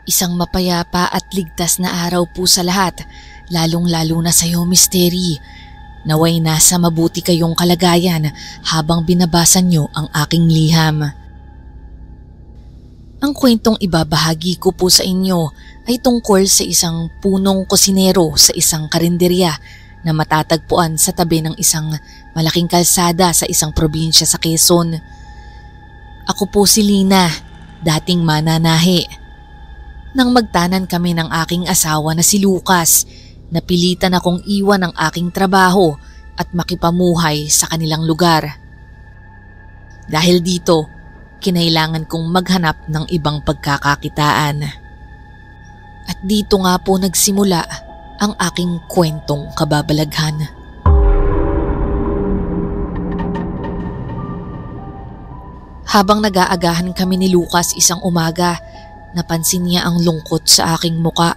Isang mapayapa at ligtas na araw po sa lahat, lalong-lalo na sa iyo, Mysteri. Naway nasa mabuti kayong kalagayan habang binabasa nyo ang aking liham. Ang kwentong ibabahagi ko po sa inyo ay tungkol sa isang punong kusinero sa isang karinderya na matatagpuan sa tabi ng isang malaking kalsada sa isang probinsya sa Quezon. Ako po si Lina, dating mananahi. Nang magtanan kami ng aking asawa na si Lucas, napilitan akong iwan ang aking trabaho at makipamuhay sa kanilang lugar. Dahil dito, kinailangan kong maghanap ng ibang pagkakakitaan. At dito nga po nagsimula ang aking kwentong kababalaghan. Habang nag-aagahan kami ni Lucas isang umaga, napansin niya ang lungkot sa aking muka.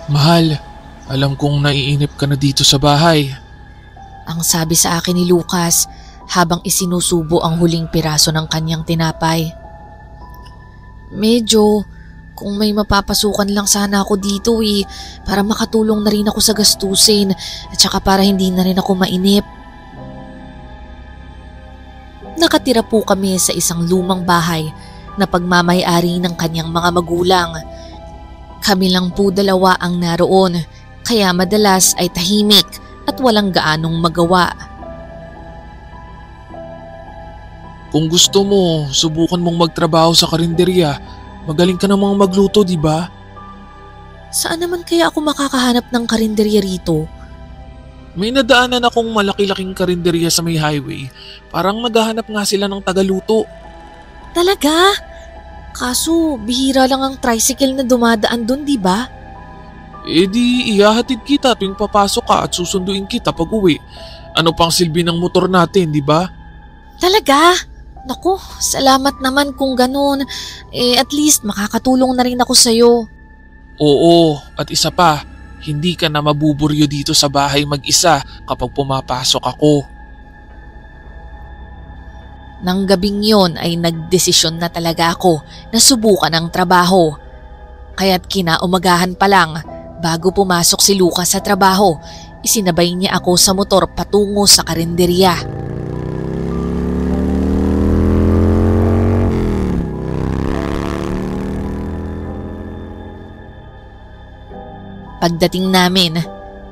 Mahal, alam kong naiinip ka na dito sa bahay. Ang sabi sa akin ni Lucas habang isinusubo ang huling piraso ng kanyang tinapay. Medyo, kung may mapapasukan lang sana ako dito para makatulong na rin ako sa gastusin at saka para hindi na rin ako mainip. Nakatira po kami sa isang lumang bahay na pagmamay-ari ng kanyang mga magulang. Kami lang po dalawa ang naroon, kaya madalas ay tahimik at walang gaanong magawa. Kung gusto mo, subukan mong magtrabaho sa karinderya. Magaling ka namang magluto, di ba? Saan naman kaya ako makakahanap ng karinderya rito? May nadaanan akong malaki-laking karinderya sa may highway. Parang naghahanap nga sila ng tagaluto. Talaga? Kaso bihira lang ang tricycle na dumadaan dun, di ba? Eh di ihahatid kita tuwing papasok ka at susunduin kita pag uwi. Ano pang silbi ng motor natin, di ba? Talaga? Naku, salamat naman kung ganun. At least makakatulong na rin ako sa'yo. Oo, at isa pa. Hindi ka na mabuburyo dito sa bahay mag-isa kapag pumapasok ako. Nang gabing yon ay nagdesisyon na talaga ako na subukan ang trabaho. Kaya't kinaumagahan pa lang bago pumasok si Lucas sa trabaho, isinabay niya ako sa motor patungo sa karinderya. Pagdating namin,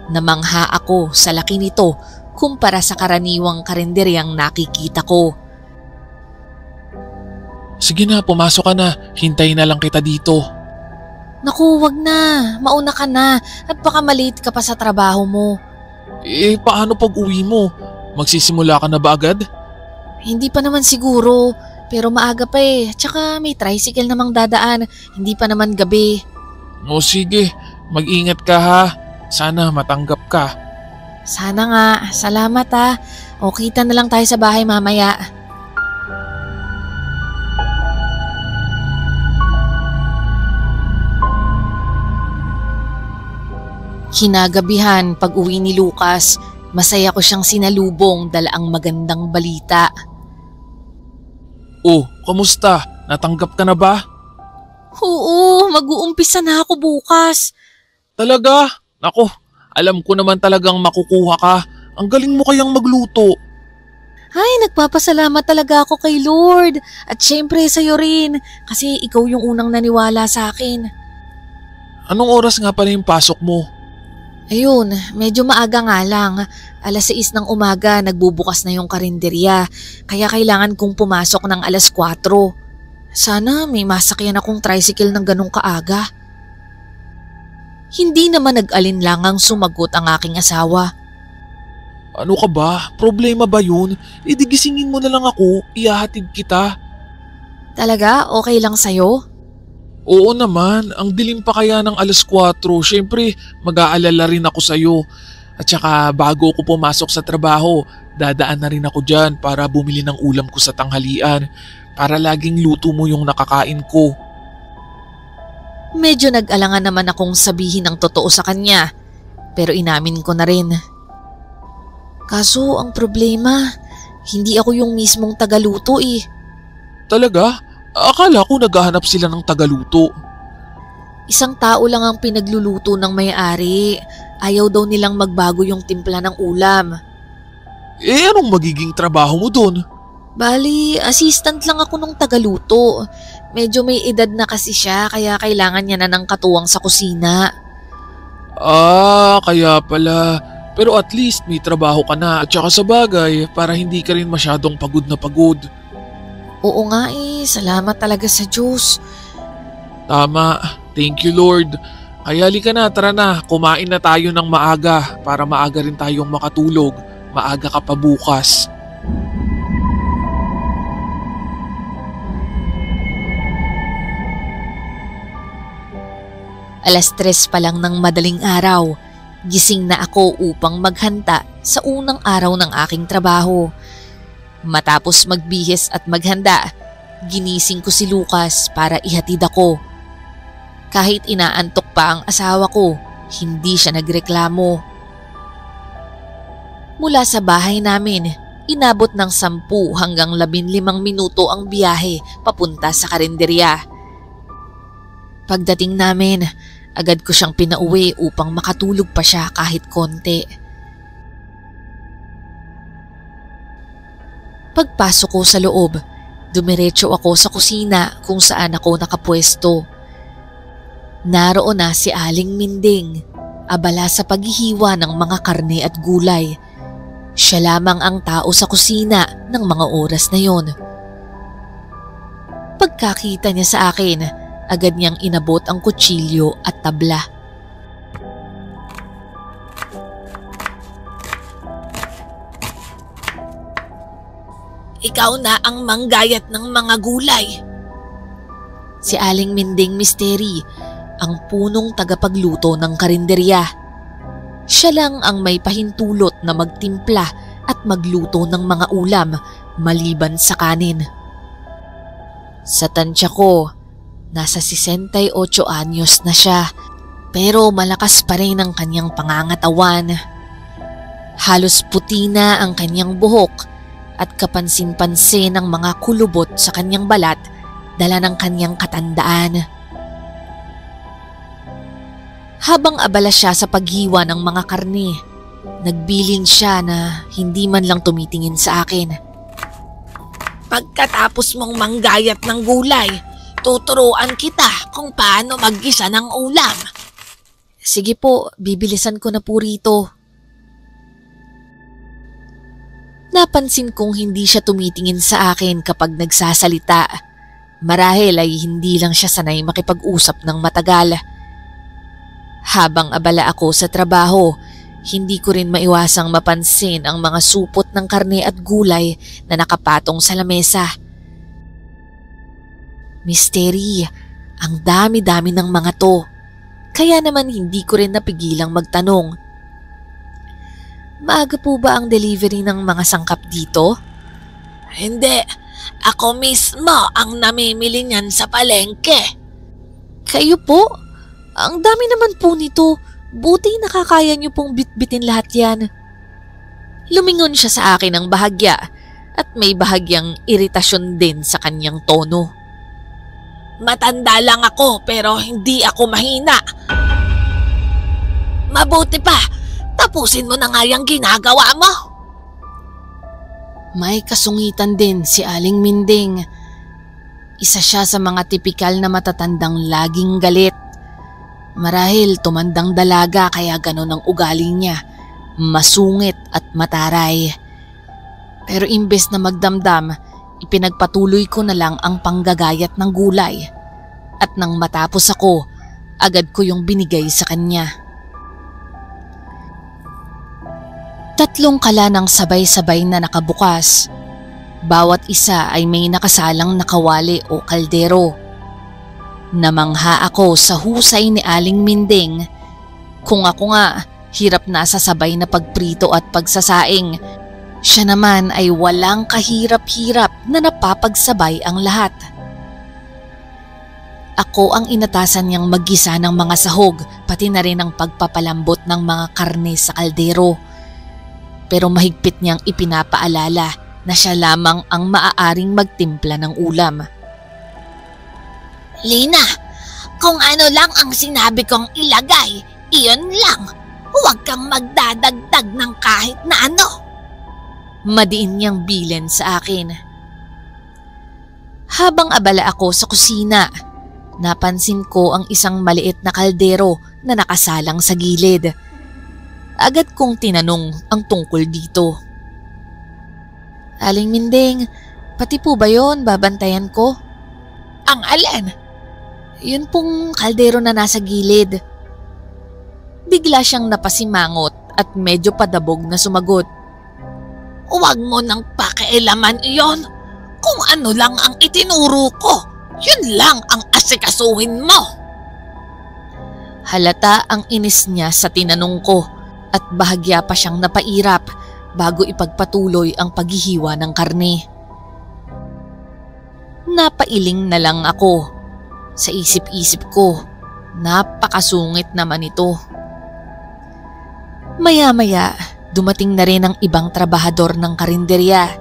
namangha ako sa laki nito kumpara sa karaniwang karinderyang nakikita ko. Sige na, pumasok ka na. Hintayin na lang kita dito. Naku, wag na. Mauna ka na at baka malate ka pa sa trabaho mo. Paano pag uwi mo? Magsisimula ka na ba agad? Hindi pa naman siguro, pero maaga pa Tsaka may tricycle namang dadaan, hindi pa naman gabi. O sige. Mag-ingat ka ha. Sana matanggap ka. Sana nga. Salamat ha. O kita na lang tayo sa bahay mamaya. Kinagabihan pag uwi ni Lucas, masaya ko siyang sinalubong dala ang magandang balita. Oh, kamusta? Natanggap ka na ba? Oo, mag-uumpisa na ako bukas. Talaga? Ako, alam ko naman talagang makukuha ka. Ang galing mo kayang magluto. Ay, nagpapasalamat talaga ako kay Lord. At syempre sa'yo rin, kasi ikaw yung unang naniwala sa akin. Anong oras nga pala yung pasok mo? Ayun, medyo maaga nga lang. 6:00 ng umaga nagbubukas na yung karinderya, kaya kailangan kong pumasok ng 4:00. Sana may masakyan akong tricycle ng ganong kaaga. Hindi naman nag-alinlangang sumagot ang aking asawa. Ano ka ba? Problema ba yun? Gisingin mo na lang ako, ihahatid kita. Talaga? Okay lang sa'yo? Oo naman, ang dilim pa kaya ng 4:00. Siyempre, mag-aalala rin ako sa'yo. At saka bago ako pumasok sa trabaho, dadaan na rin ako dyan para bumili ng ulam ko sa tanghalian. Para laging luto mo yung nakakain ko. Medyo nag-alangan naman akong sabihin ang totoo sa kanya, pero inamin ko na rin. Kaso ang problema, hindi ako yung mismong tagaluto eh. Talaga? Akala ko naghahanap sila ng tagaluto. Isang tao lang ang pinagluluto ng may-ari. Ayaw daw nilang magbago yung timpla ng ulam. Anong magiging trabaho mo dun? Bali, assistant lang ako nung tagaluto. Medyo may edad na kasi siya kaya kailangan niya na ng katuwang sa kusina. Kaya pala. Pero at least may trabaho ka na at saka sa bagay para hindi ka rin masyadong pagod na pagod. Oo nga salamat talaga sa Diyos. Tama, thank you Lord. Kaya halika na, tara na, kumain na tayo ng maaga para maaga rin tayong makatulog. Maaga ka pa bukas. Alas 3 pa lang ng madaling araw, gising na ako upang maghanda sa unang araw ng aking trabaho. Matapos magbihis at maghanda, ginising ko si Lucas para ihatid ako. Kahit inaantok pa ang asawa ko, hindi siya nagreklamo. Mula sa bahay namin, inabot ng 10 hanggang 15 minuto ang biyahe papunta sa karinderya. Pagdating namin, agad ko siyang pinauwi upang makatulog pa siya kahit konti. Pagpasok ko sa loob, dumiretso ako sa kusina kung saan ako nakapwesto. Naroon na si Aling Minding, abala sa paghihiwa ng mga karne at gulay. Siya lamang ang tao sa kusina ng mga oras na yon. Pagkakita niya sa akin, agad niyang inabot ang kutsilyo at tabla. Ikaw na ang manggayat ng mga gulay. Si Aling Minding Misteri, ang punong tagapagluto ng karinderya. Siya lang ang may pahintulot na magtimpla at magluto ng mga ulam maliban sa kanin. Sa tansya ko, nasa 68 anyos na siya, pero malakas pa rin ang kanyang pangangatawan. Halos puti na ang kanyang buhok at kapansin-pansin ang mga kulubot sa kanyang balat dala ng kanyang katandaan. Habang abala siya sa paghiwa ng mga karne, nagbilin siya na hindi man lang tumitingin sa akin. Pagkatapos mong manggayat ng gulay, tuturuan kita kung paano maggisa ng ulam. Sige po, bibilisan ko na po rito. Napansin kong hindi siya tumitingin sa akin kapag nagsasalita. Marahil ay hindi lang siya sanay makipag-usap ng matagal. Habang abala ako sa trabaho, hindi ko rin maiwasang mapansin ang mga supot ng karne at gulay na nakapatong sa lamesa. Misteri, ang dami-dami ng mga to. Kaya naman hindi ko rin napigilang magtanong. Maaga po ba ang delivery ng mga sangkap dito? Hindi. Ako mismo ang namimili niyan sa palengke. Kayo po? Ang dami naman po nito. Buti nakakaya niyo pong bitbitin lahat yan. Lumingon siya sa akin ng bahagya at may bahagyang iritasyon din sa kanyang tono. Matanda lang ako pero hindi ako mahina. Mabuti pa, tapusin mo na nga yung ginagawa mo. May kasungitan din si Aling Minding. Isa siya sa mga tipikal na matatandang laging galit. Marahil tumandang dalaga kaya ganon ang ugali niya, masungit at mataray. Pero imbes na magdamdam, ipinagpatuloy ko na lang ang panggagayat ng gulay. At nang matapos ako, agad ko yung binigay sa kanya. 3 kalanang sabay-sabay na nakabukas. Bawat isa ay may nakasalang nakawali o kaldero. Namangha ako sa husay ni Aling Minding. Kung ako nga, hirap na sa sabay na pagprito at pagsasaing. Siya naman ay walang kahirap-hirap na napapagsabay ang lahat. Ako ang inatasan niyang maggisa ng mga sahog, pati na rin ang pagpapalambot ng mga karne sa kaldero. Pero mahigpit niyang ipinapaalala na siya lamang ang maaaring magtimpla ng ulam. Lina, kung ano lang ang sinabi kong ilagay, iyon lang. Huwag kang magdadagdag ng kahit na ano. Madiin niyang bilin sa akin. Habang abala ako sa kusina, napansin ko ang isang maliit na kaldero na nakasalang sa gilid. Agad kong tinanong ang tungkol dito. Aling Minding, pati po ba yon babantayan ko? Ang alin? Yun pong kaldero na nasa gilid. Bigla siyang napasimangot at medyo padabog na sumagot. Huwag mo nang pakialaman iyon. Kung ano lang ang itinuro ko, yun lang ang asikasuhin mo. Halata ang inis niya sa tinanong ko at bahagya pa siyang napairap bago ipagpatuloy ang paghihiwa ng karne. Napailing na lang ako. Sa isip-isip ko, napakasungit naman ito. Maya-maya, dumating na rin ang ibang trabahador ng karinderya.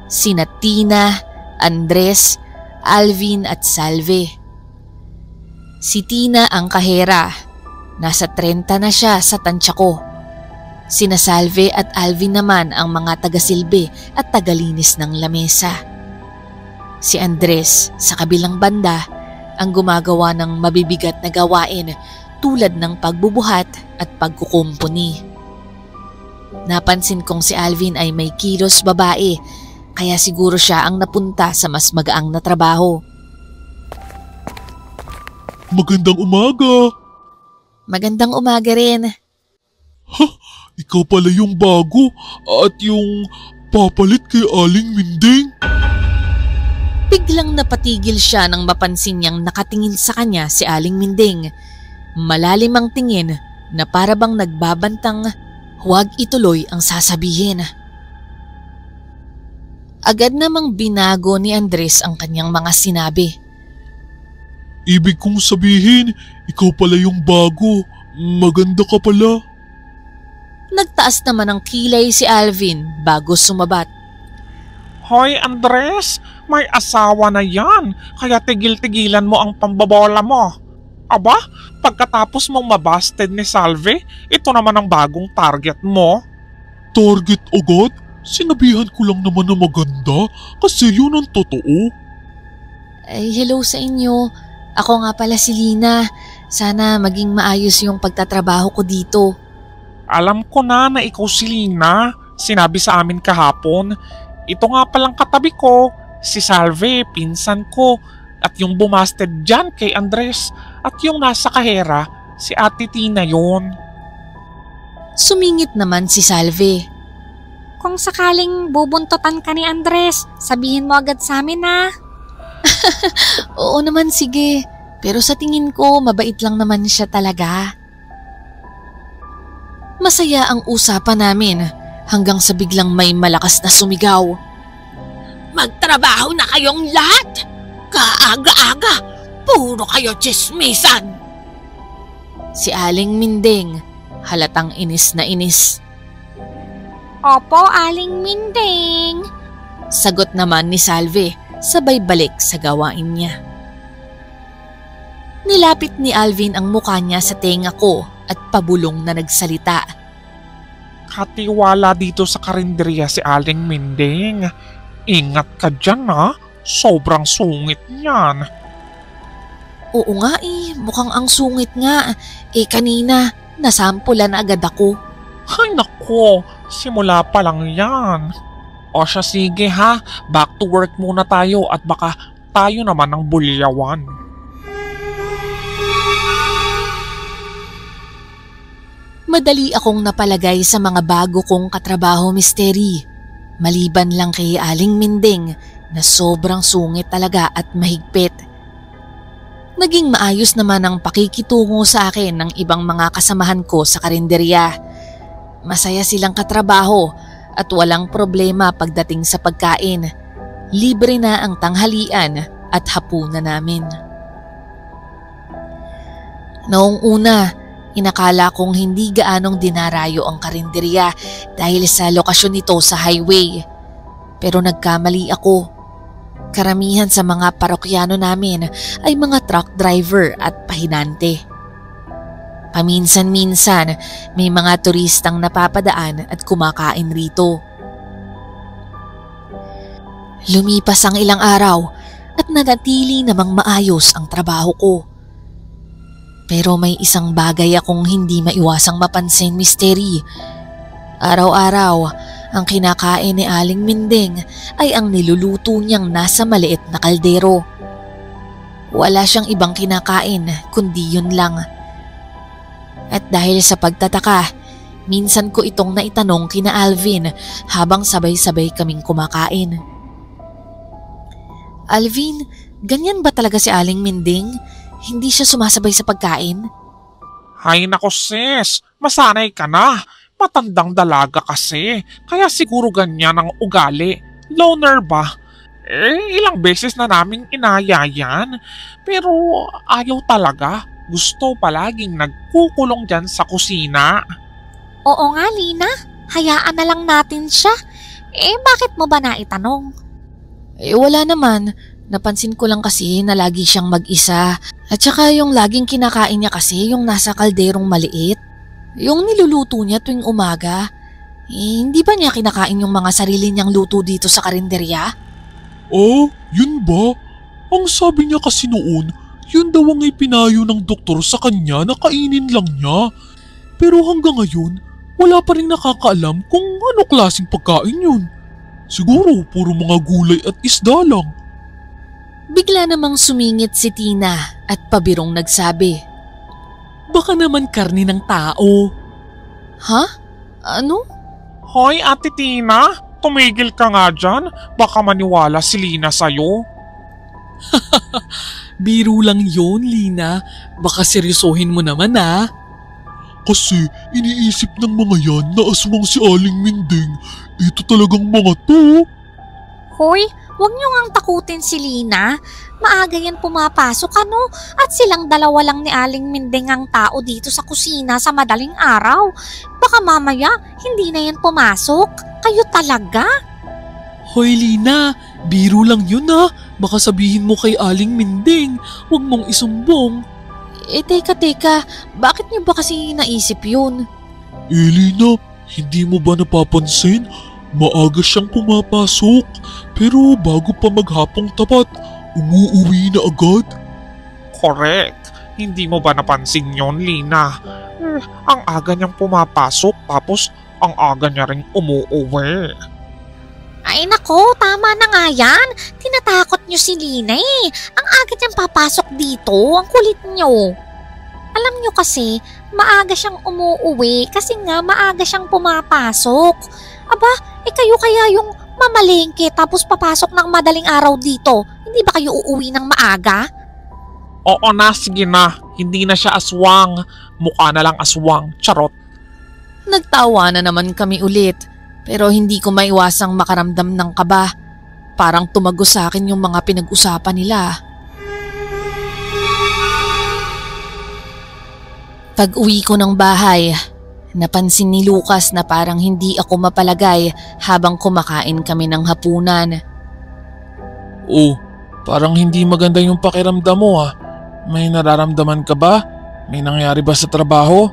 Sina Tina, Andres, Alvin at Salve. Si Tina ang kahera. Nasa 30 na siya sa tansya ko. Sina Salve at Alvin naman ang mga tagasilbi at tagalinis ng lamesa. Si Andres sa kabilang banda ang gumagawa ng mabibigat na gawain tulad ng pagbubuhat at pagkukumpuni. Napansin kong si Alvin ay may kilos babae kaya siguro siya ang napunta sa mas magaang na trabaho. Magandang umaga! Magandang umaga rin. Ha? Ikaw pala yung bago at yung papalit kay Aling Minding? Biglang napatigil siya nang mapansin niyang nakatingin sa kanya si Aling Minding. Malalim ang tingin na para bang nagbabantang huwag ituloy ang sasabihin. Agad namang binago ni Andres ang kanyang mga sinabi. Ibig kong sabihin, ikaw pala yung bago. Maganda ka pala. Nagtaas naman ang kilay si Alvin bago sumabat. Hoy Andres, may asawa na yan, kaya tigil-tigilan mo ang pambabola mo. Aba, pagkatapos mong mabasted ni Salve, ito naman ang bagong target mo. Target agad? Sinabihan ko lang naman na maganda kasi yun ang totoo. Ay, hello sa inyo. Ako nga pala si Lina. Sana maging maayos yung pagtatrabaho ko dito. Alam ko na ikaw si Lina. Sinabi sa amin kahapon. Ito nga palang katabi ko, si Salve, pinsan ko. At yung bumasted dyan kay Andres. At yung nasa kahera, si Ate Tina yun. Sumingit naman si Salve. Kung sakaling bubuntutan ka ni Andres, sabihin mo agad sa amin na. Oo naman, sige. Pero sa tingin ko, mabait lang naman siya talaga. Masaya ang usapan namin hanggang sa biglang may malakas na sumigaw. Magtrabaho na kayong lahat. Kaaga-aga, puro kayo tsismisan. Si Aling Minding, halatang inis na inis. Opo, Aling Minding. Sagot naman ni Salve, sabay balik sa gawain niya. Nilapit ni Alvin ang mukha niya sa tenga ko at pabulong na nagsalita. Katiwala dito sa karinderya si Aling Minding. Ingat ka dyan ha, sobrang sungit niyan. Oo nga mukhang ang sungit nga. Kanina, nasampulan agad ako. Ay nako, simula pa lang yan. O siya sige ha, back to work muna tayo at baka tayo naman ang bulyawan. Madali akong napalagay sa mga bago kong katrabaho misteri. Maliban lang kay Aling Minding na sobrang sungit talaga at mahigpit. Naging maayos naman ang pakikitungo sa akin ng ibang mga kasamahan ko sa karinderya. Masaya silang katrabaho at walang problema pagdating sa pagkain. Libre na ang tanghalian at hapunan namin. Noong una, inakala kong hindi gaanong dinarayo ang karinderya dahil sa lokasyon nito sa highway. Pero nagkamali ako. Karamihan sa mga parokyano namin ay mga truck driver at pahinante. Paminsan-minsan may mga turistang napapadaan at kumakain rito. Lumipas ang ilang araw at nanatili namang maayos ang trabaho ko. Pero may isang bagay akong hindi maiwasang mapansin, Misteri. Araw-araw, ang kinakain ni Aling Minding ay ang niluluto niyang nasa maliit na kaldero. Wala siyang ibang kinakain kundi yun lang. At dahil sa pagtataka, minsan ko itong naitanong kina Alvin habang sabay-sabay kaming kumakain. Alvin, ganyan ba talaga si Aling Minding? Hindi siya sumasabay sa pagkain? Hay nako sis, masanay ka na. Matandang dalaga kasi, kaya siguro ganyan ang ugali. Loner ba? Ilang beses na naming inaya yan. Pero ayaw talaga. Gusto palaging nagkukulong dyan sa kusina. Oo nga, Lina. Hayaan na lang natin siya. Bakit mo ba naitanong? Wala naman. Napansin ko lang kasi na lagi siyang mag-isa. At saka yung laging kinakain niya kasi yung nasa kalderong maliit. Yung niluluto niya tuwing umaga, hindi ba niya kinakain yung mga sarili niyang luto dito sa karinderya? Oh, yun ba? Ang sabi niya kasi noon, yun daw ang ipinayo ng doktor sa kanya na kainin lang niya. Pero hanggang ngayon, wala pa rin nakakaalam kung ano klaseng pagkain yun. Siguro puro mga gulay at isda lang. Bigla namang sumingit si Tina at pabirong nagsabi, baka naman karni ng tao. Ha? Ano? Hoy Ate Tina, tumigil ka nga dyan. Baka maniwala si Lina sa'yo. Biro lang yun, Lina. Baka seryosohin mo naman Kasi iniisip ng mga yan na aswang si Aling Minding. Ito talagang mga to. Hoy, huwag niyo ngang takutin si Lina. Maaga yan pumapasok at silang dalawa lang ni Aling Minding ang tao dito sa kusina sa madaling araw. Baka mamaya hindi na yan pumasok. Kayo talaga? Hoy Lina, biro lang yun Baka sabihin mo kay Aling Minding, huwag mong isumbong. Teka, bakit niyo ba kasi naisip yun? Lina, hindi mo ba napapansin? Maaga siyang pumapasok, pero bago pa maghapong tapat, umuuwi na agad. Correct. Hindi mo ba napansin yon, Lina? Ang aga niyang pumapasok tapos ang aga niya rin umuuwi. Ay nako, tama na nga yan. Tinatakot niyo si Lina Ang aga niyang papasok dito, ang kulit niyo. Alam niyo kasi, maaga siyang umuuwi kasi nga maaga siyang pumapasok. Aba, kayo kaya yung mamalengke tapos papasok ng madaling araw dito. Hindi ba kayo uuwi ng maaga? Oo na, sige na. Hindi na siya aswang. Mukha na lang aswang. Charot. Nagtawa na naman kami ulit. Pero hindi ko maiwasang makaramdam ng kaba. Parang tumago sa akin yung mga pinag-usapan nila. Pag-uwi ko ng bahay, napansin ni Lucas na parang hindi ako mapalagay habang kumakain kami ng hapunan. Oh, parang hindi maganda yung pakiramdam mo May nararamdaman ka ba? May nangyari ba sa trabaho?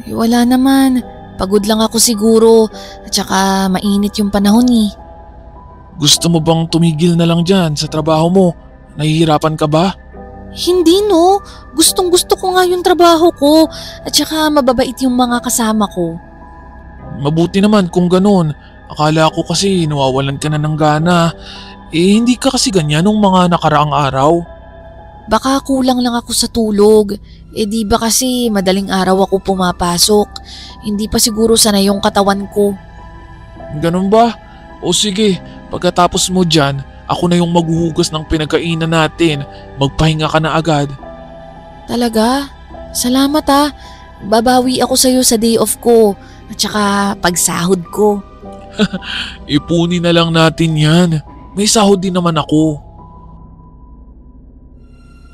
Wala naman. Pagod lang ako siguro at saka mainit yung panahon Gusto mo bang tumigil na lang dyan sa trabaho mo? Nahihirapan ka ba? Hindi no. Gustong gusto ko nga yung trabaho ko at saka mababait yung mga kasama ko. Mabuti naman kung ganun. Akala ko kasi nawawalan ka na ng gana. Hindi ka kasi ganyan nung mga nakaraang araw. Baka kulang lang ako sa tulog. Di ba kasi madaling araw ako pumapasok. Hindi pa siguro sanay yung katawan ko. Ganun ba? O sige, pagkatapos mo dyan, Ako na yung maghuhugas ng pinagkainan natin. Magpahinga ka na agad. Talaga? Salamat ah. Babawi ako sa'yo sa day off ko at saka pagsahod ko. Ipunin na lang natin yan. May sahod din naman ako.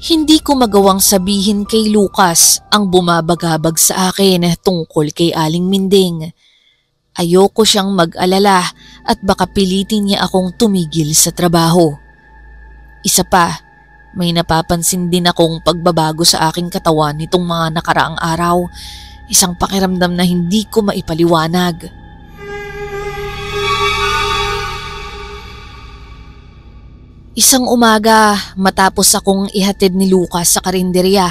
Hindi ko magawang sabihin kay Lucas ang bumabagabag sa akin tungkol kay Aling Minding. Ayoko siyang mag-alala at baka pilitin niya akong tumigil sa trabaho. Isa pa, may napapansin din akong pagbabago sa aking katawan nitong mga nakaraang araw. Isang pakiramdam na hindi ko maipaliwanag. Isang umaga, matapos akong ihatid ni Lucas sa karinderya,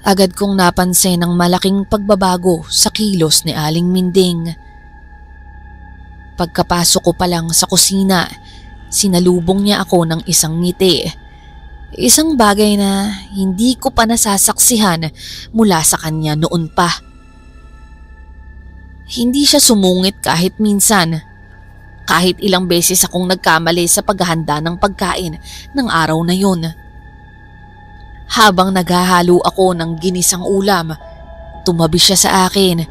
agad kong napansin ang malaking pagbabago sa kilos ni Aling Minding. Pagkapasok ko pa lang sa kusina, sinalubong niya ako ng isang ngiti. Isang bagay na hindi ko pa nasasaksihan mula sa kanya noon pa. Hindi siya sumungit kahit minsan. Kahit ilang beses akong nagkamali sa paghahanda ng pagkain ng araw na yun. Habang naghahalo ako ng ginisang ulam, tumabi siya sa akin,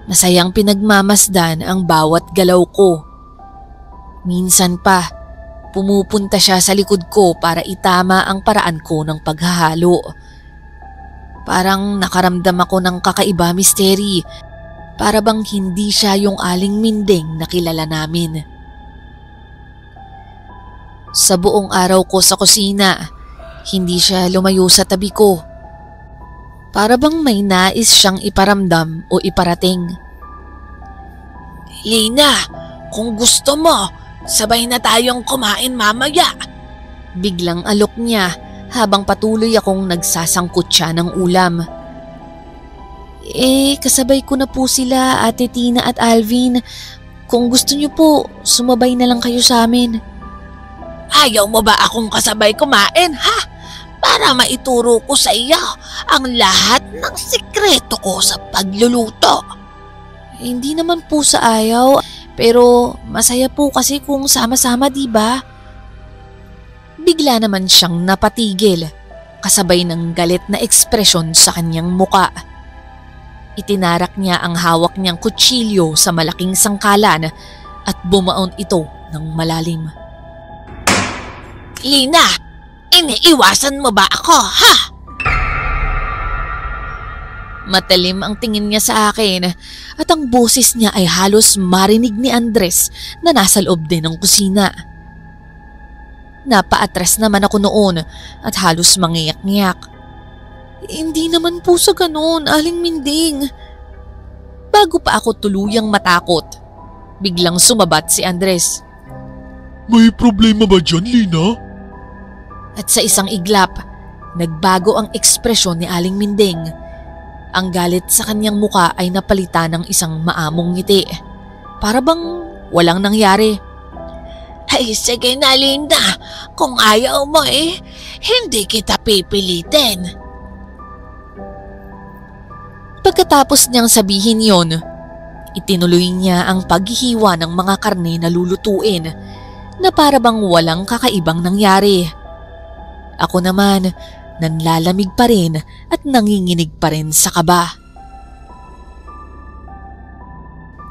masayang pinagmamasdan ang bawat galaw ko. Minsan pa, pumupunta siya sa likod ko para itama ang paraan ko ng paghahalo. Parang nakaramdam ako ng kakaiba, Misteri. Para bang hindi siya yung Aling Minding na kilala namin. Sa buong araw ko sa kusina, hindi siya lumayo sa tabi ko. Para bang may nais siyang iparamdam o iparating. Lina, kung gusto mo, sabay na tayong kumain mamaya. Biglang alok niya habang patuloy akong nagsasangkot siya ng ulam. Kasabay ko na po sila, Ate Tina at Alvin. Kung gusto niyo po, sumabay na lang kayo sa amin. Ayaw mo ba akong kasabay kumain, ha? Para maituro ko sa iyo ang lahat ng sikreto ko sa pagluluto. Hindi naman po sa ayaw, pero masaya po kasi kung sama-sama, di ba? Bigla naman siyang napatigil, kasabay ng galit na ekspresyon sa kanyang muka. Itinarak niya ang hawak niyang kutsilyo sa malaking sangkalan at bumaon ito ng malalim. Lina, iniiwasan mo ba ako, ha? Matalim ang tingin niya sa akin at ang boses niya ay halos marinig ni Andres na nasa loob din ng kusina. Napaatras naman ako noon at halos mangiyak-ngiyak. Hindi naman po sa ganoon, Aling Minding. Bago pa ako tuluyang matakot, biglang sumabat si Andres. May problema ba dyan, Lina? At sa isang iglap, nagbago ang ekspresyon ni Aling Minding. Ang galit sa kanyang muka ay napalitan ng isang maamong ngiti. Para bang walang nangyari. Ay sige na, Linda. Kung ayaw mo hindi kita pipilitin. Pagkatapos niyang sabihin yon, itinuloy niya ang paghihiwa ng mga karne na lulutuin na para bang walang kakaibang nangyari. Ako naman, nanlalamig pa rin at nanginginig pa rin sa kaba.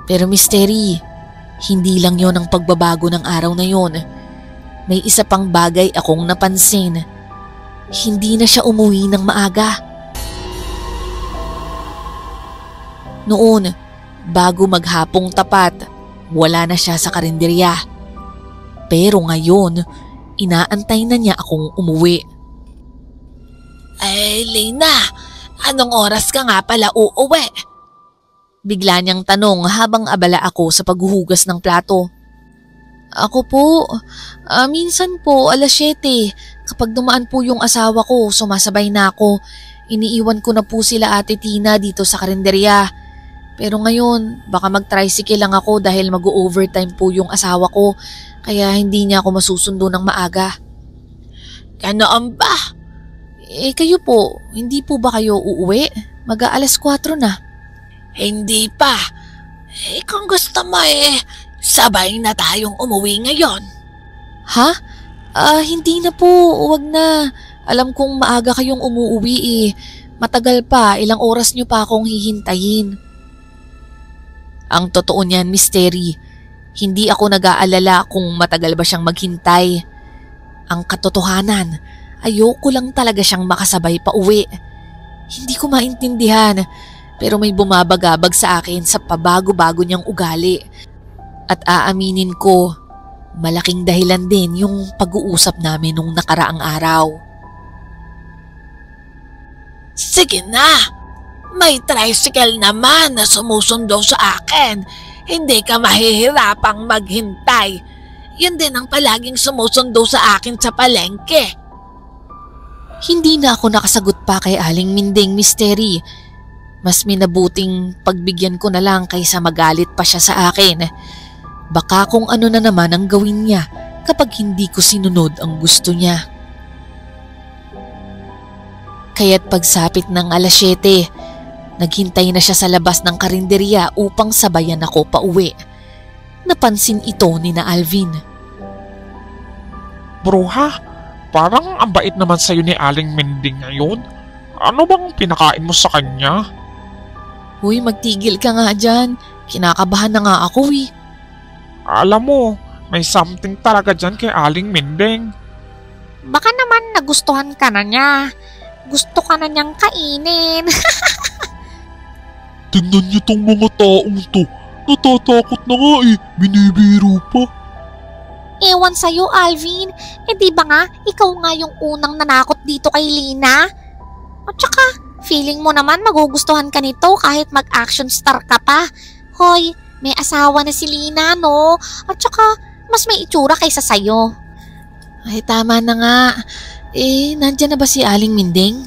Pero Misteri, hindi lang yon ang pagbabago ng araw na yon. May isa pang bagay akong napansin. Hindi na siya umuwi ng maaga. Noon, bago maghapong tapat, wala na siya sa karinderya. Pero ngayon, inaantay na niya akong umuwi. Ay, Lina, anong oras ka nga pala uuwi? Bigla niyang tanong habang abala ako sa paghuhugas ng plato. Ako po, minsan po 7:00. Kapag dumaan po yung asawa ko, sumasabay na ako. Iniiwan ko na po sila Ate Tina dito sa karinderya. Pero ngayon, baka mag-tricycle lang ako dahil mag-overtime po yung asawa ko. Kaya hindi niya ako masusundo ng maaga. Ganoon ba? Kayo po, hindi po ba kayo uuwi? Mag-4 na. Hindi pa. Kung gusto mo sabay na tayong umuwi ngayon. Ha? Hindi na po, wag na. Alam kong maaga kayong umuuwi eh. Matagal pa, ilang oras niyo pa akong hihintayin. Ang totoo niyan, Mystery, hindi ako nag-aalala kung matagal ba siyang maghintay. Ang katotohanan, ayoko lang talaga siyang makasabay pa uwi. Hindi ko maintindihan, pero may bumabagabag sa akin sa pabago-bago niyang ugali. At aaminin ko, malaking dahilan din yung pag-uusap namin nung nakaraang araw. Sige na! May tricycle naman na sumusundo sa akin. Hindi ka mahihirapang maghintay. Yun din ang palaging sumusundo sa akin sa palengke. Hindi na ako nakasagot pa kay Aling Minding, Mystery. Mas minabuting pagbigyan ko na lang kaysa magalit pa siya sa akin. Baka kung ano na naman ang gawin niya kapag hindi ko sinunod ang gusto niya. Kaya't pagsapit ng 7:00, naghintay na siya sa labas ng karinderya upang sabayan ako pauwi. Napansin ito ni na Alvin. Bruha, parang ang bait naman sa'yo ni Aling Minding ngayon. Ano bang pinakain mo sa kanya? Uy, magtigil ka nga dyan. Kinakabahan na nga ako eh. Alam mo, may something talaga dyan kay Aling Minding. Baka naman nagustuhan ka na niya. Gusto ka na niyang kainin. Tingnan niyo tong mga taong to. Natatakot na nga eh. Binibiro pa. Ewan sa'yo, Alvin. Di ba nga, ikaw nga yung unang nanakot dito kay Lina? At saka, feeling mo naman magugustuhan ka nito kahit mag-action star ka pa. Hoy, may asawa na si Lina, no? At saka, mas may itsura kaysa sa'yo. Ay, tama na nga. Nandyan na ba si Aling Minding?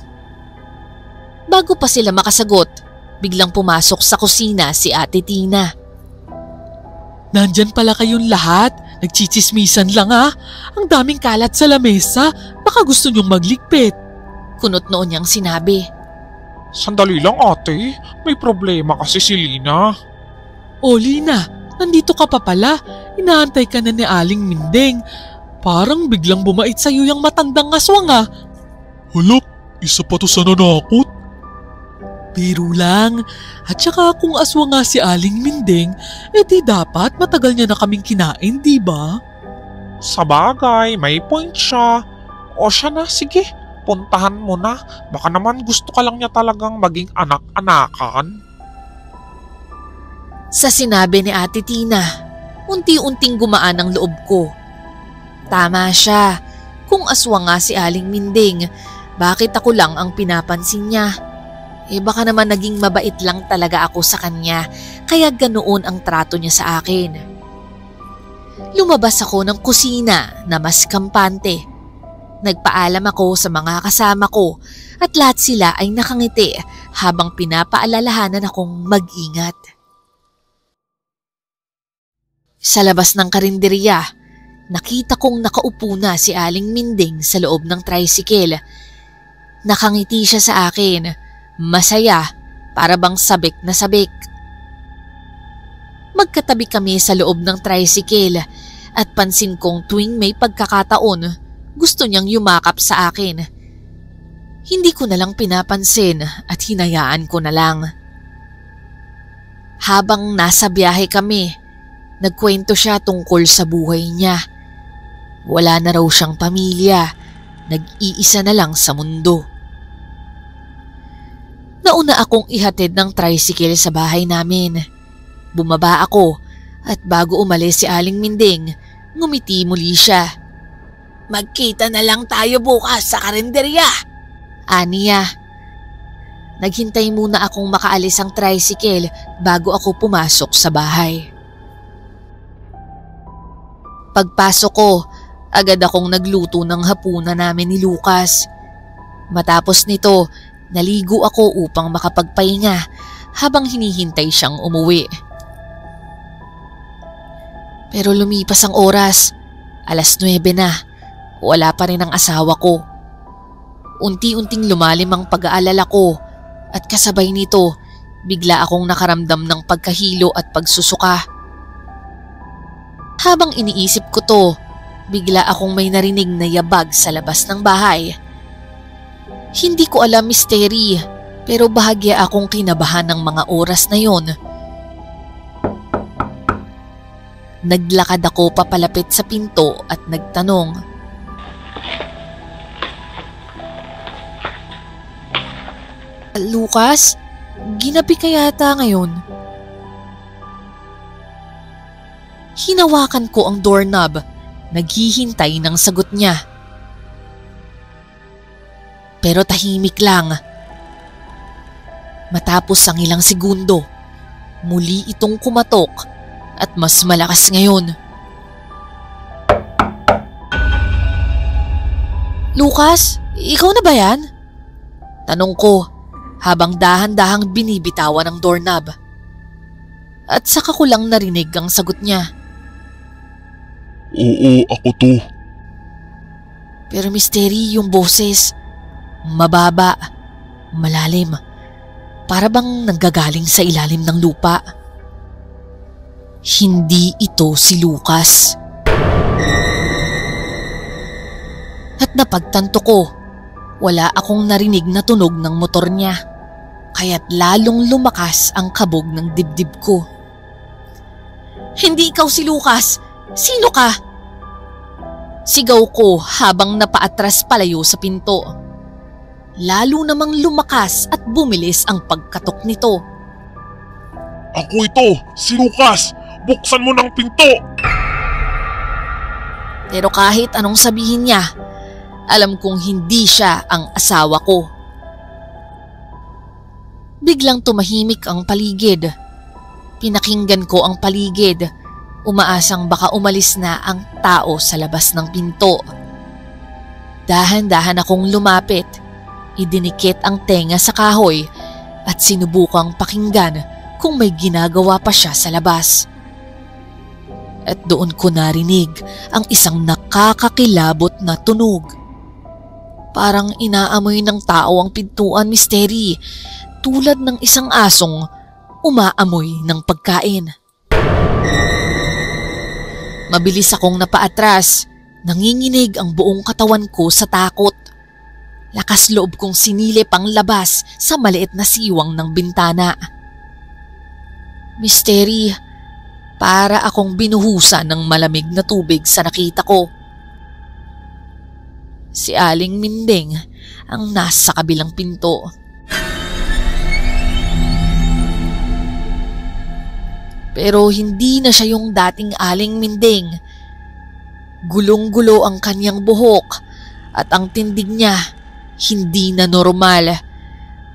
Bago pa sila makasagot, biglang pumasok sa kusina si Ate Tina. Nandyan pala kayong lahat. Nagchichismisan lang ha. Ang daming kalat sa lamesa. Baka gusto niyong magligpit. Kunot noon niyang sinabi. Sandali lang ate, may problema kasi si Lina. O Lina, nandito ka pa pala. Inaantay ka na ni Aling Minding. Parang biglang bumait sa'yo yung matandang aswang ah. Hala, isa pa to sa nanakot. Biro lang. At saka kung aswang nga si Aling Minding, di dapat matagal niya na kaming kinain, di ba? Sa bagay, may point siya. O siya na, sige, puntahan mo na. Baka naman gusto ka lang niya talagang maging anak-anakan. Sa sinabi ni Ate Tina, unti-unting gumaan ang loob ko. Tama siya. Kung aswang nga si Aling Minding, bakit ako lang ang pinapansin niya? Baka naman naging mabait lang talaga ako sa kanya, kaya ganoon ang trato niya sa akin. Lumabas ako ng kusina na mas kampante. Nagpaalam ako sa mga kasama ko at lahat sila ay nakangiti habang pinapaalalahanan akong mag-ingat. Sa labas ng karinderya, nakita kong nakaupo na si Aling Minding sa loob ng tricycle. Nakangiti siya sa akin, masaya, para bang sabik na sabik. Magkatabi kami sa loob ng tricycle at pansin kong tuwing may pagkakataon, gusto niyang yumakap sa akin. Hindi ko na lang pinapansin at hinayaan ko na lang. Habang nasa biyahe kami, nagkwento siya tungkol sa buhay niya. Wala na raw siyang pamilya, nag-iisa na lang sa mundo. Nauna akong ihatid ng tricycle sa bahay namin. Bumaba ako at bago umalis si Aling Minding, ngumiti muli siya. Magkita na lang tayo bukas sa karinderya. Aniya. Naghintay muna akong makaalis ang tricycle bago ako pumasok sa bahay. Pagpasok ko, agad akong nagluto ng hapunan namin ni Lucas. Matapos nito, naligo ako upang makapagpahinga habang hinihintay siyang umuwi. Pero lumipas ang oras, 9:00 na, wala pa rin ang asawa ko. Unti-unting lumalim ang pag-aalala ko at kasabay nito, bigla akong nakaramdam ng pagkahilo at pagsusuka. Habang iniisip ko to, bigla akong may narinig na yabag sa labas ng bahay. Hindi ko alam, Misteri, pero bahagya akong kinabahan ng mga oras na yon. Naglakad ako papalapit sa pinto at nagtanong. Lucas, ginabi ka yata ngayon? Hinawakan ko ang doorknob, naghihintay ng sagot niya. Pero tahimik lang. Matapos ang ilang segundo, muli itong kumatok at mas malakas ngayon. Lucas, ikaw na ba yan? Tanong ko habang dahan-dahang binibitawan ang doorknob. At saka ko lang narinig ang sagot niya. Oo, ako to. Pero Misteri, yung boses, mababa, malalim, para bang nanggagaling sa ilalim ng lupa. Hindi ito si Lucas. At napagtanto ko, wala akong narinig na tunog ng motor niya, kaya't lalong lumakas ang kabog ng dibdib ko. Hindi ikaw si Lucas! Sino ka? Sigaw ko habang napaatras palayo sa pinto. Lalo namang lumakas at bumilis ang pagkatok nito. Ako ito, si Lucas! Buksan mo ng pinto! Pero kahit anong sabihin niya, alam kong hindi siya ang asawa ko. Biglang tumahimik ang paligid. Pinakinggan ko ang paligid, umaasang baka umalis na ang tao sa labas ng pinto. Dahan-dahan akong lumapit, idinikit ang tenga sa kahoy at sinubukang pakinggan kung may ginagawa pa siya sa labas. At doon ko narinig ang isang nakakakilabot na tunog. Parang inaamoy ng tao ang pintuan, Misteri, tulad ng isang asong umaamoy ng pagkain. Mabilis akong napaatras, nanginginig ang buong katawan ko sa takot. Lakas loob kong sinilip ang labas sa maliit na siwang ng bintana. Misteri, para akong binuhusan ng malamig na tubig sa nakita ko. Si Aling Minding ang nasa kabilang pinto. Pero hindi na siya yung dating Aling Minding. Gulong-gulo ang kanyang buhok at ang tindig niya hindi na normal.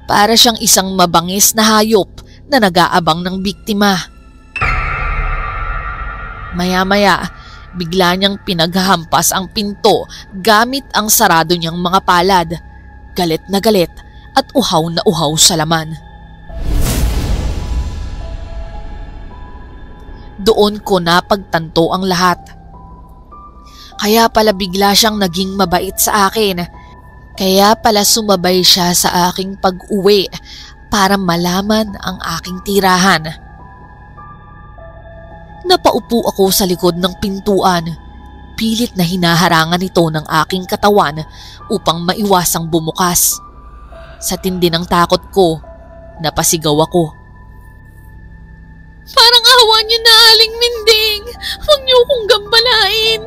Para siyang isang mabangis na hayop na nag-aabang ng biktima. Maya-maya, bigla niyang pinaghahampas ang pinto gamit ang sarado niyang mga palad. Galit na galit at uhaw na uhaw sa laman. Doon ko napagtanto ang lahat. Kaya pala bigla siyang naging mabait sa akin. Kaya pala sumabay siya sa aking pag-uwi para malaman ang aking tirahan. Napaupo ako sa likod ng pintuan. Pilit na hinaharangan ito ng aking katawan upang maiwasang bumukas. Sa tindi ng takot ko, napasigaw ako. Parang awa niyo na, Aling Minding! Huwag niyo akong gambalain!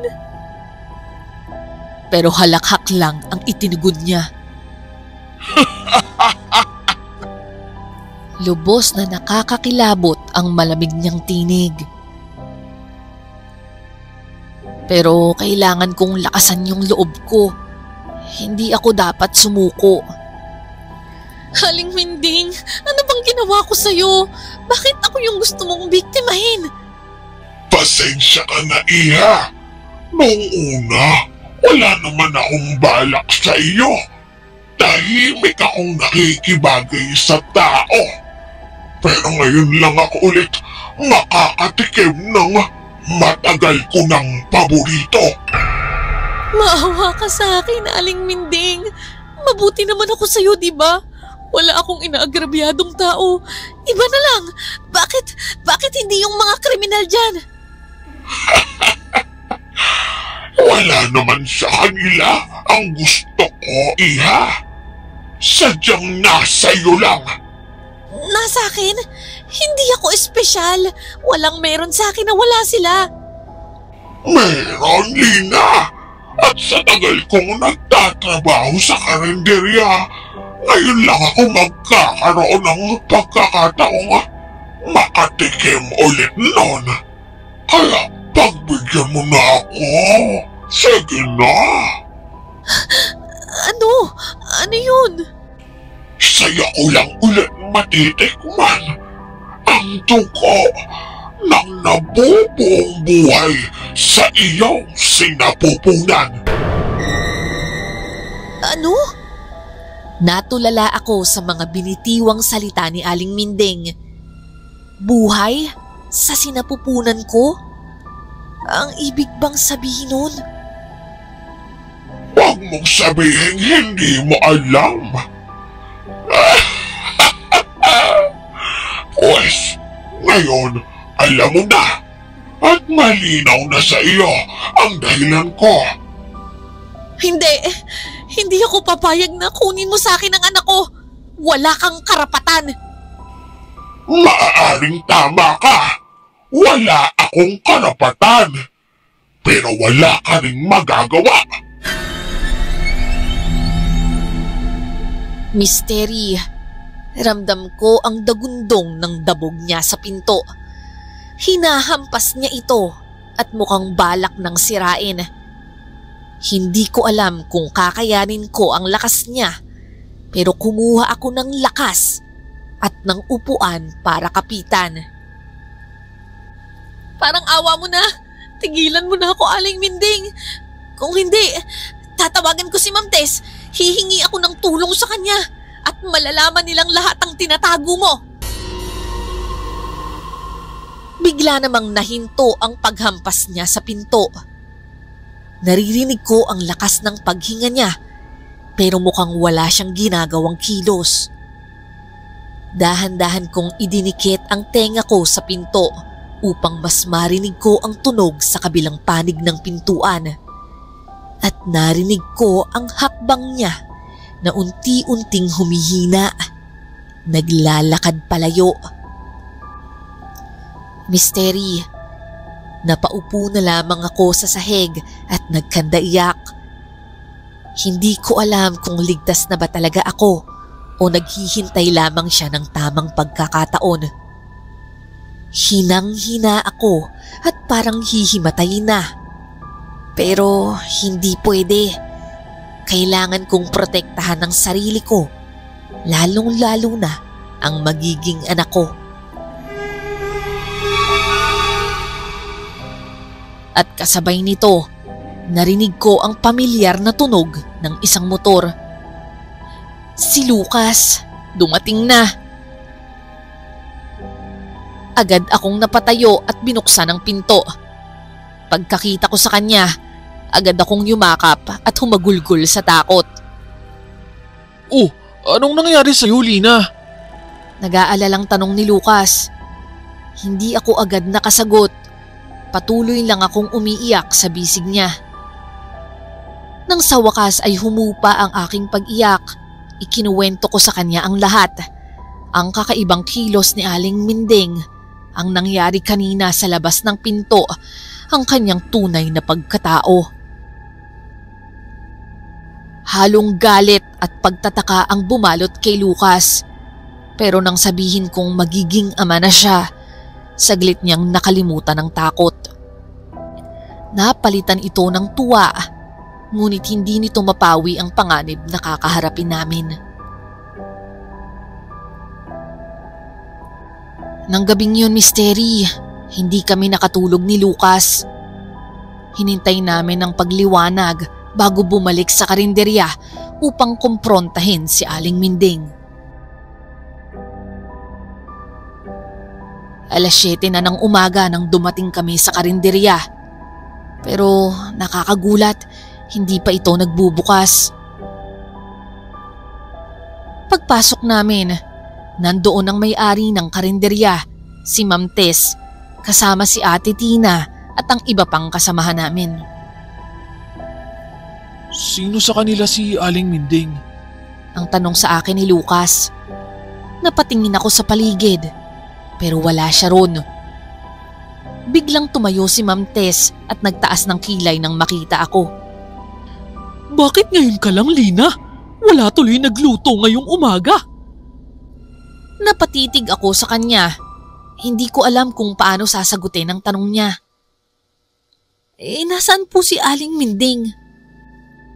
Pero halakhak lang ang itinugod niya. Lubos na nakakakilabot ang malamig niyang tinig. Pero kailangan kong lakasan yung loob ko. Hindi ako dapat sumuko. Aling Minding, ano bang ginawa ko sa'yo? Bakit ako yung gusto mong biktimahin? Pasensya ka na, Iha. Noong una, wala naman akong balak sa iyo. Tahimik akong nakikibagay sa tao. Pero ngayon lang ako ulit makakatikim ng matagal ko ng paborito. Maawa ka sa akin, Aling Minding. Mabuti naman ako sa'yo, di ba? Wala akong inaagrabyadong tao. Iba na lang. Bakit hindi yung mga kriminal dyan? Wala naman sa kanila ang gusto ko, Iha. Sadyang nasa iyo lang. Nasa akin? Hindi ako espesyal. Walang meron sa akin na wala sila. Meron, Lina. At sa tagal kong nagtatrabaho sa karinderya, ngayon lang ako magkakaroon ng pagkakataong makatikim ulit nun. Kaya pagbigyan mo na ako. Sige na. Ano? Ano yun? Saya ko lang ulit matitikman ang tuko ng nabubuong buhay sa iyong sinapupunan. Ano? Natulala ako sa mga binitiwang salita ni Aling Mindeng. Buhay? Sa sinapupunan ko? Ang ibig bang sabihin nun? Huwag mong sabihin hindi mo alam. Pues, ngayon, alam mo na. At malinaw na sa iyo ang dahilan ko. Hindi. Hindi ako papayag na kunin mo sa akin ang anak ko. Wala kang karapatan. Maaaring tama ka. Wala akong karapatan. Pero wala ka ring magagawa. Misteri, ramdam ko ang dagundong ng dabog niya sa pinto. Hinahampas niya ito at mukhang balak ng sirain. Hindi ko alam kung kakayanin ko ang lakas niya, pero kumuha ako ng lakas at ng upuan para kapitan. Parang awa mo na. Tigilan mo na ako, Aling Mindeng. Kung hindi, tatawagan ko si Ma'am Tess. Hihingi ako ng tulong sa kanya at malalaman nilang lahat ang tinatago mo. Bigla namang nahinto ang paghampas niya sa pinto. Naririnig ko ang lakas ng paghinga niya, pero mukhang wala siyang ginagawang kilos. Dahan-dahan kong idinikit ang tenga ko sa pinto upang mas marinig ko ang tunog sa kabilang panig ng pintuan. At narinig ko ang hakbang niya na unti-unting humihina, naglalakad palayo. Misteri, napaupo na lamang ako sa sahig at nagkandaiyak. Hindi ko alam kung ligtas na ba talaga ako o naghihintay lamang siya ng tamang pagkakataon. Hinang-hina ako at parang hihimatay na. Pero hindi pwede. Kailangan kong protektahan ang sarili ko, lalong-lalo na ang magiging anak ko. At kasabay nito, narinig ko ang pamilyar na tunog ng isang motor. Si Lucas, dumating na. Agad akong napatayo at binuksan ang pinto. Pagkakita ko sa kanya, agad akong yumakap at humagulgol sa takot. Oh, anong nangyari sa'yo, Lina? Nag-aalalang tanong ni Lucas. Hindi ako agad nakasagot. Patuloy lang akong umiiyak sa bisig niya. Nang sa wakas ay humupa ang aking pag-iyak, ikinuwento ko sa kanya ang lahat. Ang kakaibang kilos ni Aling Mindeng, ang nangyari kanina sa labas ng pinto, ang kanyang tunay na pagkatao. Halong galit at pagtataka ang bumalot kay Lucas. Pero nang sabihin kong magiging ama na siya, saglit niyang nakalimutan ang takot. Napalitan ito ng tuwa, ngunit hindi nito mapawi ang panganib na kakaharapin namin. Nang gabing yun, Misteri, hindi kami nakatulog ni Lucas. Hinintay namin ang pagliwanag bago bumalik sa karinderya upang kumprontahin si Aling Mindeng. 7:00 na ng umaga nang dumating kami sa karinderya. Pero nakakagulat, hindi pa ito nagbubukas. Pagpasok namin, nandoon ang may-ari ng karinderya, si Ma'am Tess, kasama si Ate Tina at ang iba pang kasamahan namin. Sino sa kanila si Aling Minding? Ang tanong sa akin ni Lucas. Napatingin ako sa paligid, pero wala siya ron. Biglang tumayo si Ma'am Tess at nagtaas ng kilay nang makita ako. Bakit ngayon ka lang, Lina? Wala tuloy nagluto ngayong umaga. Napatitig ako sa kanya. Hindi ko alam kung paano sasagutin ang tanong niya. Nasaan po si Aling Minding?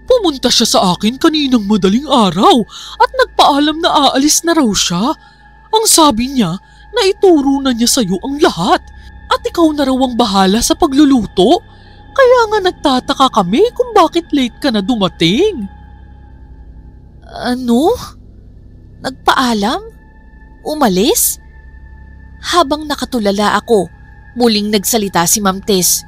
Pumunta siya sa akin kaninang madaling araw at nagpaalam na aalis na raw siya. Ang sabi niya na ituro na niya sa'yo ang lahat at ikaw na raw ang bahala sa pagluluto. Kaya nga nagtataka kami kung bakit late ka na dumating. Ano? Nagpaalam? Umalis? Habang nakatulala ako, muling nagsalita si Ma'am Tess.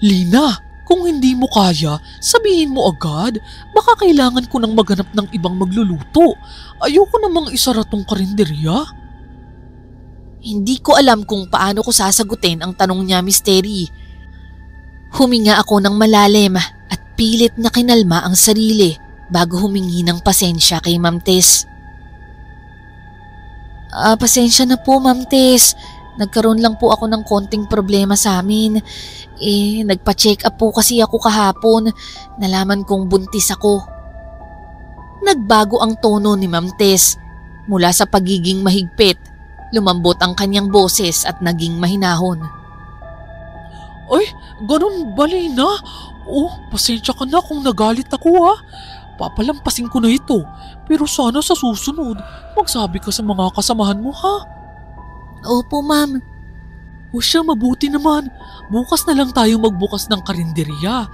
Lina, kung hindi mo kaya, sabihin mo agad. Baka kailangan ko nang maghanap ng ibang magluluto. Ayoko namang isara tong karinderya. Hindi ko alam kung paano ko sasagutin ang tanong niya, Miss Terry. Huminga ako ng malalim at pilit na kinalma ang sarili bago humingi ng pasensya kay Ma'am Tess. Pasensya na po, Ma'am Tess. Nagkaroon lang po ako ng konting problema sa amin. Nagpa-check up po kasi ako kahapon. Nalaman kong buntis ako. Nagbago ang tono ni Ma'am Tess. Mula sa pagiging mahigpit, lumambot ang kanyang boses at naging mahinahon. Ay, ganun ba, Lina? Pasensya ka na kung nagalit ako, ha? Papalampasin ko na ito. Pero sana sa susunod, magsabi ka sa mga kasamahan mo, ha? Opo, Ma'am. O siya, mabuti naman. Bukas na lang tayo magbukas ng karinderya.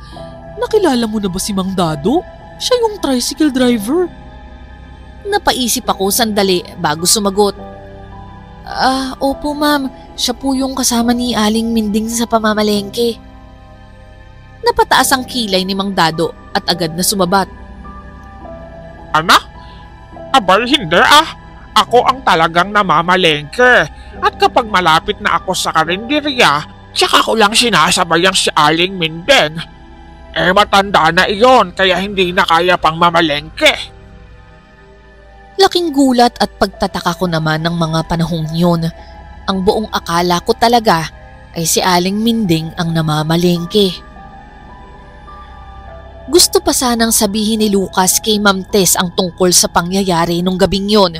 Nakilala mo na ba si Mang Dado? Siya yung tricycle driver. Napaisip ako sandali bago sumagot. Opo, Ma'am. Siya po yung kasama ni Aling Minding sa pamamalengke. Napataas ang kilay ni Mang Dado at agad na sumabat. Ano? Abay, hindi Ako ang talagang namamalengke. At kapag malapit na ako sa karinderya, tsaka ko lang sinasabayang si Aling Minding. Matanda na iyon kaya hindi na kaya pang mamalengke. Laking gulat at pagtataka ko naman ng mga panahong yun. Ang buong akala ko talaga ay si Aling Minding ang namamalengke. Gusto pa sanang sabihin ni Lucas kay Ma'am Tess ang tungkol sa pangyayari nung gabing yon.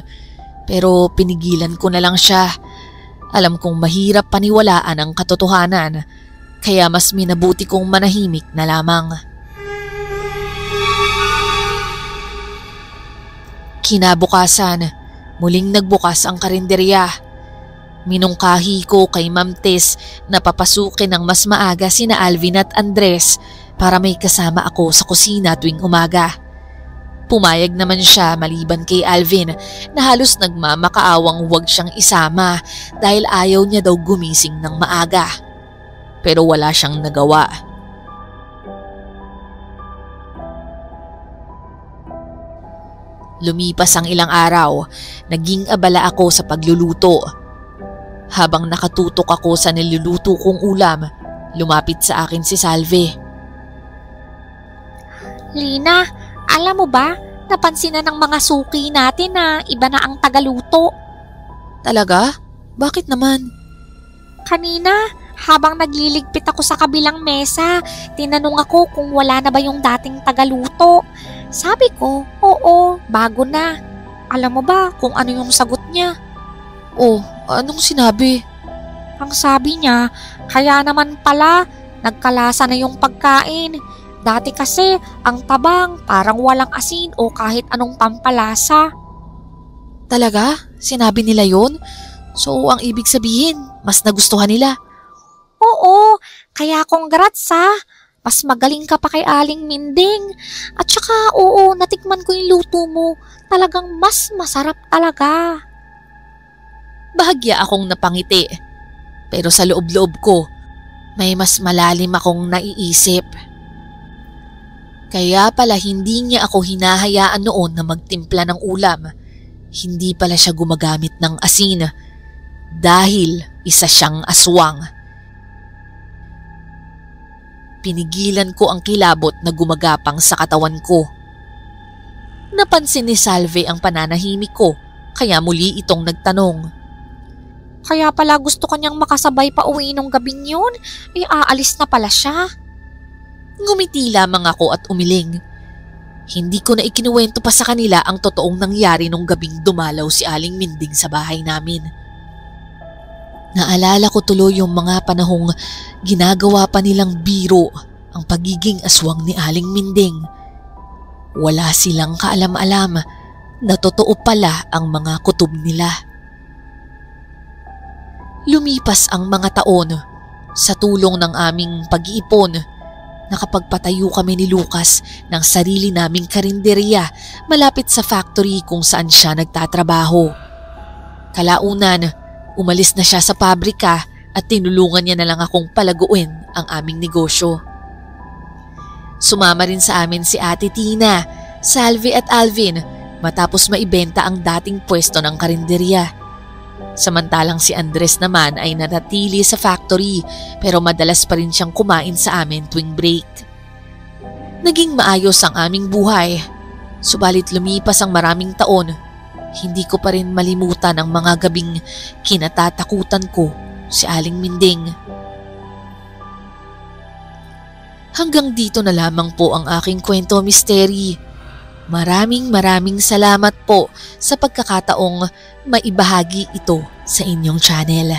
Pero pinigilan ko na lang siya. Alam kong mahirap paniwalaan ang katotohanan, kaya mas minabuti kong manahimik na lamang. Kinabukasan, muling nagbukas ang karinderya. Minungkahi ko kay Ma'am Tess na papasukin ng mas maaga sina Alvin at Andres para may kasama ako sa kusina tuwing umaga. Pumayag naman siya maliban kay Alvin na halos nagmamakaawang huwag siyang isama dahil ayaw niya daw gumising ng maaga. Pero wala siyang nagawa. Lumipas ang ilang araw, naging abala ako sa pagluluto. Habang nakatutok ako sa niluluto kong ulam, lumapit sa akin si Salve. Lina, alam mo ba, napansin na ng mga suki natin na iba na ang tagaluto. Talaga? Bakit naman? Kanina, habang nagliligpit ako sa kabilang mesa, tinanong ako kung wala na ba yung dating tagaluto. Sabi ko, oo, bago na. Alam mo ba kung ano yung sagot niya? Anong sinabi? Ang sabi niya, kaya naman pala, nagkalasa na yung pagkain. Dati kasi, ang tabang parang walang asin o kahit anong pampalasa. Talaga? Sinabi nila yon? So, ang ibig sabihin, mas nagustuhan nila? Oo, kaya congrats Mas magaling ka pa kay Aling Minding. At saka, oo, natikman ko yung luto mo. Talagang mas masarap talaga. Bahagya akong napangiti. Pero sa loob-loob ko, may mas malalim akong naiisip. Kaya pala hindi niya ako hinahayaan noon na magtimpla ng ulam. Hindi pala siya gumagamit ng asin dahil isa siyang aswang. Pinigilan ko ang kilabot na gumagapang sa katawan ko. Napansin ni Salve ang pananahimik ko, kaya muli itong nagtanong. Kaya pala gusto kanyang makasabay pa uwi nung gabing yun, aalis na pala siya. Ngumiti lamang ako at umiling. Hindi ko na ikinuwento pa sa kanila ang totoong nangyari nung gabing dumalaw si Aling Minding sa bahay namin. Naalala ko tuloy yung mga panahong ginagawa pa nilang biro ang pagiging aswang ni Aling Minding. Wala silang kaalam-alam na totoo pala ang mga kutob nila. Lumipas ang mga taon. Sa tulong ng aming pag-iipon, nakapagpatayo kami ni Lucas ng sarili naming karinderya malapit sa factory kung saan siya nagtatrabaho. Kalaunan, umalis na siya sa pabrika at tinulungan niya na lang akong palaguin ang aming negosyo. Sumama rin sa amin si Ate Tina, Salve at Alvin matapos maibenta ang dating pwesto ng karinderya. Samantalang si Andres naman ay nanatili sa factory pero madalas pa rin siyang kumain sa amin tuwing break. Naging maayos ang aming buhay, subalit lumipas ang maraming taon. Hindi ko pa rin malimutan ang mga gabing kinatatakutan ko si Aling Minding. Hanggang dito na lamang po ang aking kwento misteri. Maraming salamat po sa pagkakataong maibahagi ito sa inyong channel.